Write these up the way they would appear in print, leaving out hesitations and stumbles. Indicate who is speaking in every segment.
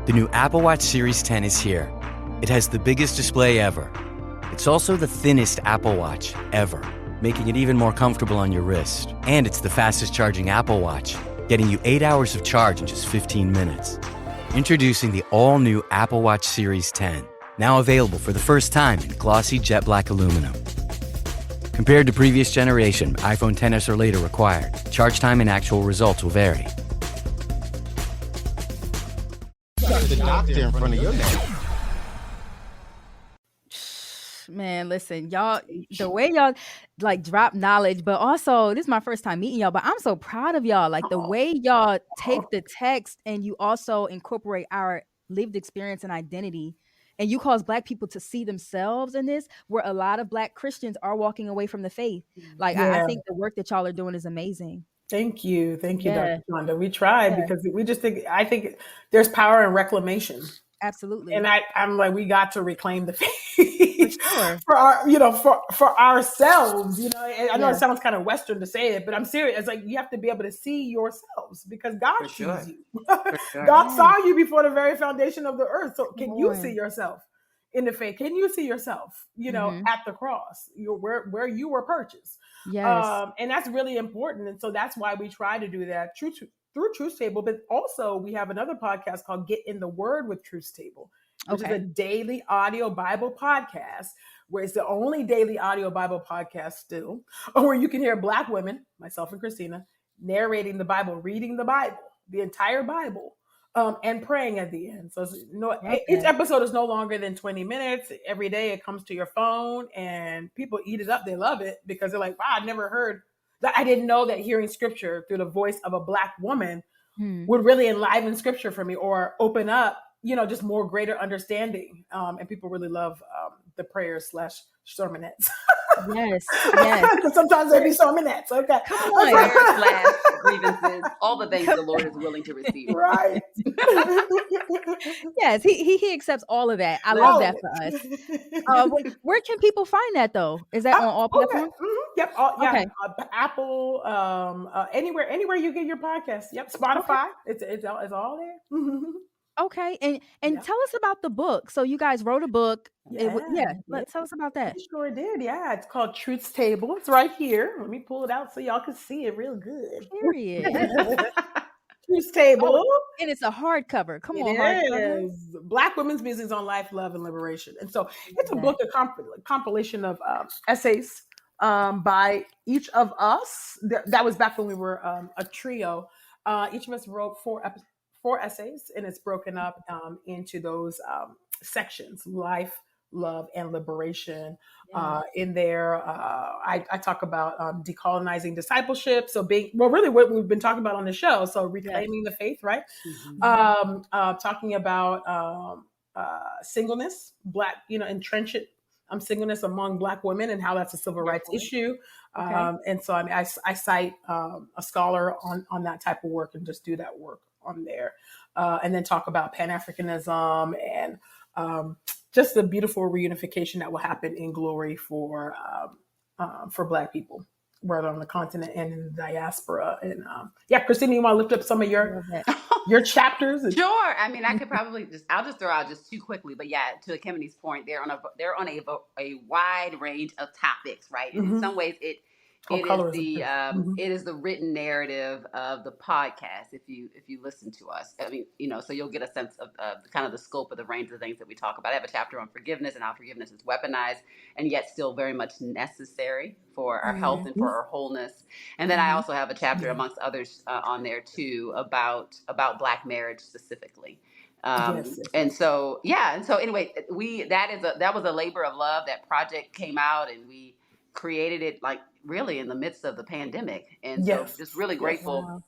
Speaker 1: The new Apple Watch Series 10 is here. It has the biggest display ever. It's also the thinnest Apple Watch ever, making it even more comfortable on your wrist. And it's the fastest charging Apple Watch, getting you 8 hours of charge in just 15 minutes. Introducing the all-new Apple Watch Series 10, now available for the first time in glossy jet black aluminum. Compared to previous generation, iPhone XS or later required. Charge time and actual results will vary.
Speaker 2: The doctor in front of your name.
Speaker 3: Man, listen, y'all, the way y'all like drop knowledge, but also this is my first time meeting y'all, but I'm so proud of y'all. Like the way y'all take the text and you also incorporate our lived experience and identity, and you cause Black people to see themselves in this, where a lot of Black Christians are walking away from the faith. Like I think the work that y'all are doing is amazing.
Speaker 4: Thank you, Dr. Chanda. We tried because we just I think there's power in reclamation.
Speaker 3: Absolutely.
Speaker 4: And I'm like, we got to reclaim the faith for our, for ourselves, And I know it sounds kind of Western to say it, but I'm serious. It's like, you have to be able to see yourselves because God sees you. God saw you before the very foundation of the earth. So can you see yourself in the faith? Can you see yourself, at the cross, where you were purchased?
Speaker 3: Yes.
Speaker 4: And that's really important. And so that's why we try to do that through Truth Table. But also we have another podcast called Get in the Word with Truth Table, which is a daily audio Bible podcast, where it's the only daily audio Bible podcast still, where you can hear Black women, myself and Christina, narrating the Bible, reading the Bible, the entire Bible, and praying at the end. So each episode is no longer than 20 minutes. Every day it comes to your phone and people eat it up. They love it because they're like, wow, I didn't know that hearing scripture through the voice of a Black woman would really enliven scripture for me or open up, just more greater understanding. And people really love the prayers / sermonettes.
Speaker 3: Yes.
Speaker 4: Sometimes they be sermonettes. Okay.
Speaker 3: Come on.
Speaker 5: Prayers, grievances, all the things the Lord is willing to receive.
Speaker 4: Right.
Speaker 3: Yes, he accepts all of that. I love that for us. Where can people find that though? Is that on all platforms?
Speaker 4: Yep. Apple, anywhere you get your podcast. Yep. Spotify. It's all there.
Speaker 3: Okay. And tell us about the book. So you guys wrote a book. Tell us about that.
Speaker 4: We sure did. Yeah. It's called Truth's Table. It's right here. Let me pull it out so y'all can see it real good.
Speaker 3: Period.
Speaker 4: Truth's Table.
Speaker 3: And it's a hardcover. Come on.
Speaker 4: Hardcover. Black women's musings on life, love, and liberation. And so it's a book, a compilation of essays by each of us. That was back when we were a trio. Each of us wrote four essays, and it's broken up into those sections: life, love, and liberation. In there, I talk about decolonizing discipleship. So really what we've been talking about on the show. So reclaiming the faith, right? Talking about singleness, Black, entrenched singleness among Black women and how that's a civil rights issue. And so I cite a scholar on that type of work and just do that work on there. And then talk about Pan-Africanism and just the beautiful reunification that will happen in glory for Black people, whether on the continent and in the diaspora. And Christina, you want to lift up some of your chapters?
Speaker 5: Sure. I mean, I could probably I'll just throw out just too quickly, but to Ekemini's point, they're on a wide range of topics, right? And in some ways it is the written narrative of the podcast. If you listen to us, I mean, so you'll get a sense of kind of the scope of the range of things that we talk about. I have a chapter on forgiveness and how forgiveness is weaponized and yet still very much necessary for our health and for our wholness. And then I also have a chapter amongst others on there too about Black marriage specifically. And so anyway, that was a labor of love. That project came out and we created it like really in the midst of the pandemic. And so just really grateful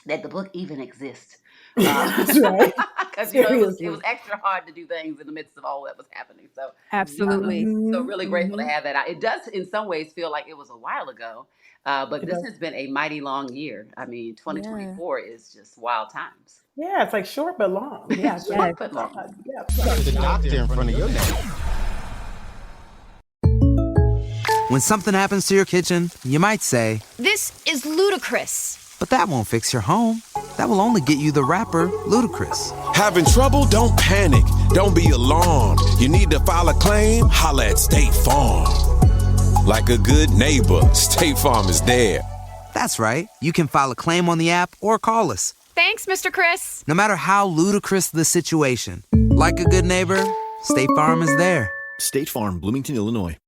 Speaker 5: that the book even exists.
Speaker 4: That's right.
Speaker 5: Because it was extra hard to do things in the midst of all that was happening. So
Speaker 3: absolutely.
Speaker 5: So really grateful to have that. It does in some ways feel like it was a while ago, but this has been a mighty long year. I mean, 2024 is just wild times.
Speaker 4: Yeah, it's like short but long. Yeah,
Speaker 5: short but long.
Speaker 2: The doctor in front of your name.
Speaker 6: When something happens to your kitchen, you might say,
Speaker 7: "This is ludicrous."
Speaker 6: But that won't fix your home. That will only get you the rapper, Ludacris.
Speaker 7: Having trouble? Don't panic. Don't be alarmed. You need to file a claim? Holla at State Farm. Like a good neighbor, State Farm is there.
Speaker 6: That's right. You can file a claim on the app or call us.
Speaker 8: Thanks, Mr. Chris.
Speaker 6: No matter how ludicrous the situation, like a good neighbor, State Farm is there.
Speaker 9: State Farm, Bloomington, Illinois.